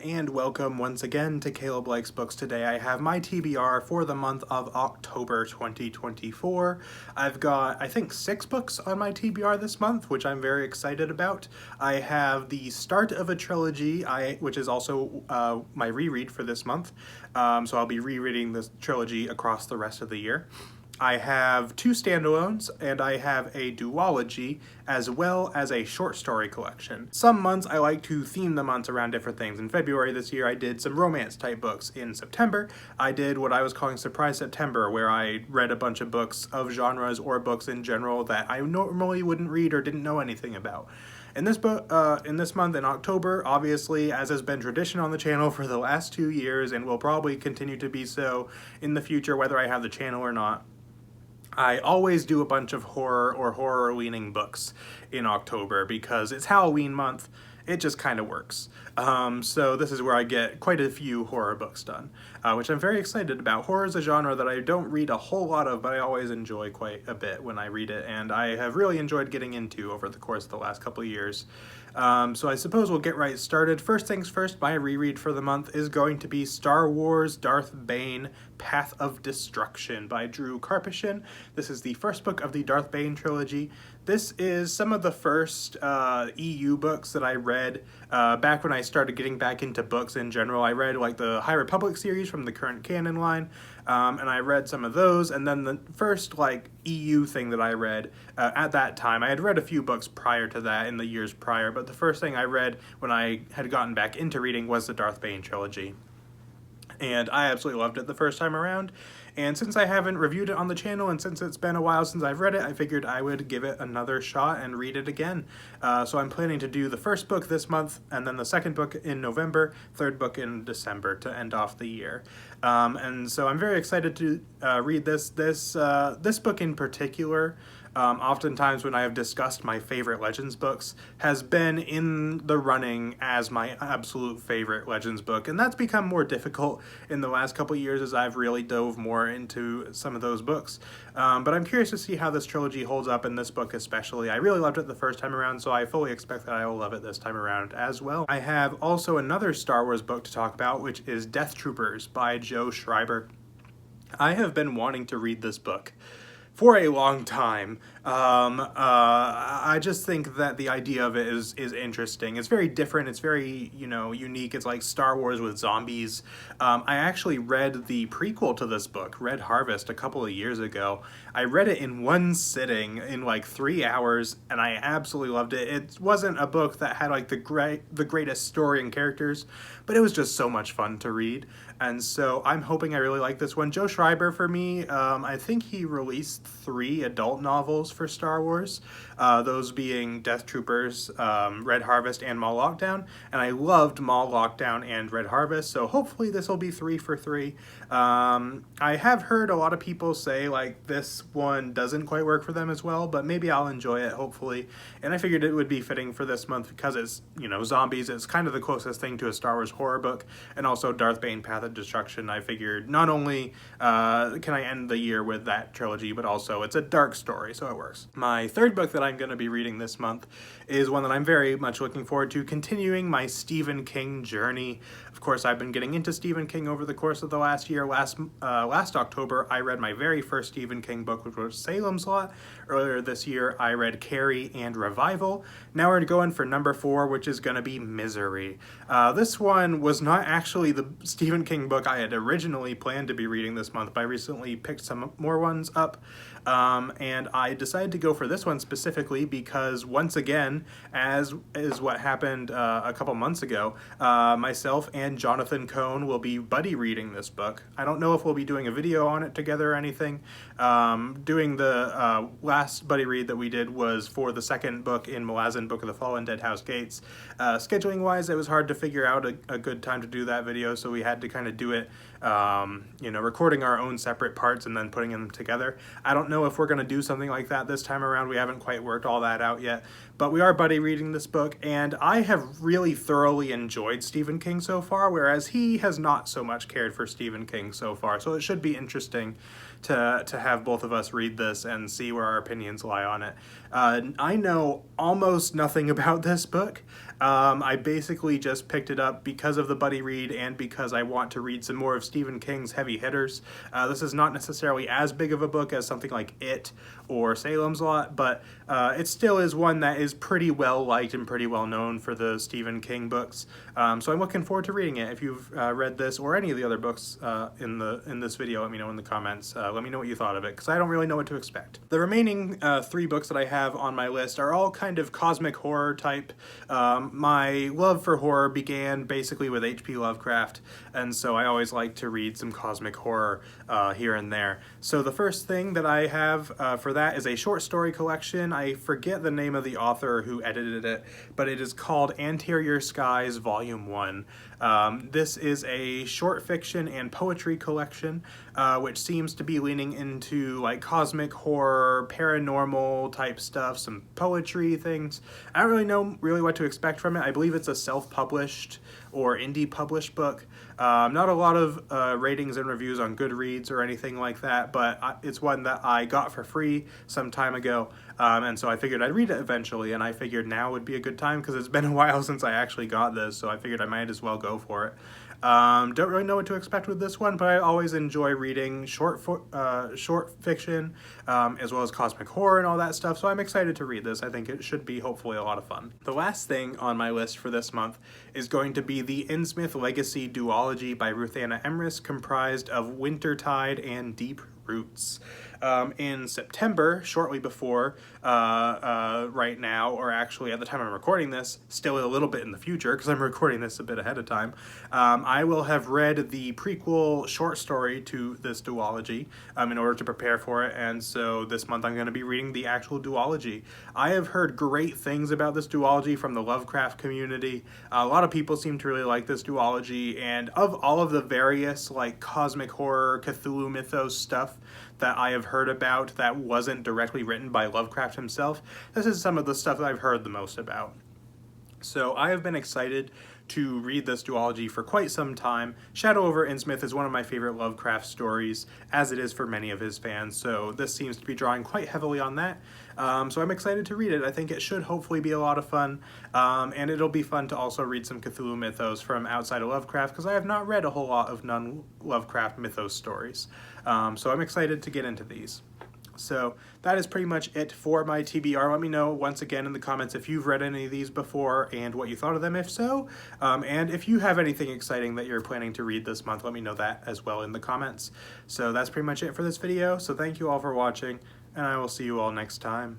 and welcome once again to Caleb Likes Books. Today I have my TBR for the month of October 2024. I've got, I think, 6 books on my TBR this month, which I'm very excited about. I have the start of a trilogy, which is also my reread for this month, so I'll be rereading this trilogy across the rest of the year. I have 2 standalones, and I have a duology, as well as a short story collection. Some months I like to theme the months around different things. In February this year I did some romance type books. In September I did what I was calling Surprise September, where I read a bunch of books of genres or books in general that I normally wouldn't read or didn't know anything about. In this month, in October, obviously, as has been tradition on the channel for the last 2 years and will probably continue to be so in the future whether I have the channel or not, I always do a bunch of horror or horror-leaning books in October because it's Halloween month. It just kind of works. So this is where I get quite a few horror books done, which I'm very excited about. Horror is a genre that I don't read a whole lot of, but I always enjoy quite a bit when I read it, and I have really enjoyed getting into over the course of the last couple of years. So I suppose we'll get right started. First things first, my reread for the month is going to be Star Wars Darth Bane Path of Destruction by Drew Karpyshyn. This is the first book of the Darth Bane trilogy. This is some of the first EU books that I read back when I started getting back into books in general. I read like the High Republic series from the current canon line, and I read some of those, and then the first like EU thing that I read at that time, I had read a few books prior to that in the years prior, but the first thing I read when I had gotten back into reading was the Darth Bane trilogy. And I absolutely loved it the first time around. And since I haven't reviewed it on the channel, and since it's been a while since I've read it, I figured I would give it another shot and read it again. So I'm planning to do the first book this month, and then the second book in November, third book in December to end off the year. And so I'm very excited to read this book in particular. Oftentimes when I have discussed my favorite Legends books, has been in the running as my absolute favorite Legends book, and that's become more difficult in the last couple years as I've really dove more into some of those books. But I'm curious to see how this trilogy holds up in this book especially. I really loved it the first time around, so I fully expect that I will love it this time around as well. I have also another Star Wars book to talk about, which is Death Troopers by Joe Schreiber. I have been wanting to read this book for a long time. I just think that the idea of it is interesting. It's very different. It's very, unique. It's like Star Wars with zombies. I actually read the prequel to this book, Red Harvest, a couple of years ago. I read it in one sitting in like 3 hours, and I absolutely loved it. It wasn't a book that had like the greatest story and characters, but it was just so much fun to read. And so I'm hoping I really like this one. Joe Schreiber, for me, I think he released 3 adult novels for Star Wars, those being Death Troopers, Red Harvest, and Mall Lockdown, and I loved Mall Lockdown and Red Harvest, so hopefully this will be 3 for 3. I have heard a lot of people say like this one doesn't quite work for them as well, but maybe I'll enjoy it, hopefully, and I figured it would be fitting for this month because it's, zombies. It's kind of the closest thing to a Star Wars horror book, and also Darth Bane Path of Destruction. I figured not only can I end the year with that trilogy, but also it's a dark story, so it works. My third book that I'm going to be reading this month is one that I'm very much looking forward to, continuing my Stephen King journey. Of course, I've been getting into Stephen King over the course of the last year. Last October, I read my very first Stephen King book, which was Salem's Lot. Earlier this year, I read Carrie and Revival. Now we're going for number 4, which is going to be Misery. This one was not actually the Stephen King book I had originally planned to be reading this month, but I recently picked some more ones up. And I decided to go for this one specifically because, once again, as is what happened a couple months ago, myself and Jonathan Cohn will be buddy reading this book. I don't know if we'll be doing a video on it together or anything. Doing the last buddy read that we did was for the second book in Malazan, Book of the Fallen, Dead House Gates. Scheduling wise, it was hard to figure out a good time to do that video, so we had to kind of do it, recording our own separate parts and then putting them together. I don't know if we're going to do something like that this time around. We haven't quite worked all that out yet, but we are buddy reading this book, and I have really thoroughly enjoyed Stephen King so far, whereas he has not so much cared for Stephen King so far, so it should be interesting to have both of us read this and see where our opinions lie on it. I know almost nothing about this book. I basically just picked it up because of the buddy read and because I want to read some more of Stephen King's heavy hitters. This is not necessarily as big of a book as something like It or Salem's Lot, but it still is one that is pretty well liked and pretty well known for the Stephen King books. So I'm looking forward to reading it. If you've read this or any of the other books in this video, let me know in the comments. Let me know what you thought of it, because I don't really know what to expect. The remaining 3 books that I have on my list are all kind of cosmic horror type. My love for horror began basically with H.P. Lovecraft, and so I always like to read some cosmic horror here and there. So the first thing that I have for that is a short story collection. I forget the name of the author who edited it, but it is called Anterior Skies Volume 1. This is a short fiction and poetry collection, which seems to be leaning into like cosmic horror, paranormal type stuff, some poetry things. I don't really know what to expect from it. I believe it's a self-published or indie published book. Not a lot of ratings and reviews on Goodreads or anything like that, but it's one that I got for free some time ago, and so I figured I'd read it eventually, and I figured now would be a good time because it's been a while since I actually got this, so I figured I might as well go for it. Don't really know what to expect with this one, but I always enjoy reading short fiction, as well as cosmic horror and all that stuff, so I'm excited to read this. I think it should be hopefully a lot of fun. The last thing on my list for this month is going to be the Innsmouth Legacy duology by Ruth Anna Emrys, comprised of Wintertide and Deep Roots. In September, shortly before right now, or actually at the time I'm recording this, still a little bit in the future because I'm recording this a bit ahead of time, I will have read the prequel short story to this duology in order to prepare for it, and so this month I'm going to be reading the actual duology. I have heard great things about this duology from the Lovecraft community. A lot of people seem to really like this duology, and of all of the various like cosmic horror, Cthulhu mythos stuff that I have heard about that wasn't directly written by Lovecraft himself, this is some of the stuff that I've heard the most about. So I have been excited to read this duology for quite some time. Shadow over Innsmouth is one of my favorite Lovecraft stories, as it is for many of his fans, so this seems to be drawing quite heavily on that. So I'm excited to read it. I think it should hopefully be a lot of fun, and it'll be fun to also read some Cthulhu mythos from outside of Lovecraft, because I have not read a whole lot of non-Lovecraft mythos stories. So I'm excited to get into these. So that is pretty much it for my TBR. Let me know once again in the comments if you've read any of these before and what you thought of them, if so. And if you have anything exciting that you're planning to read this month, let me know that as well in the comments. So that's pretty much it for this video. So thank you all for watching, and I will see you all next time.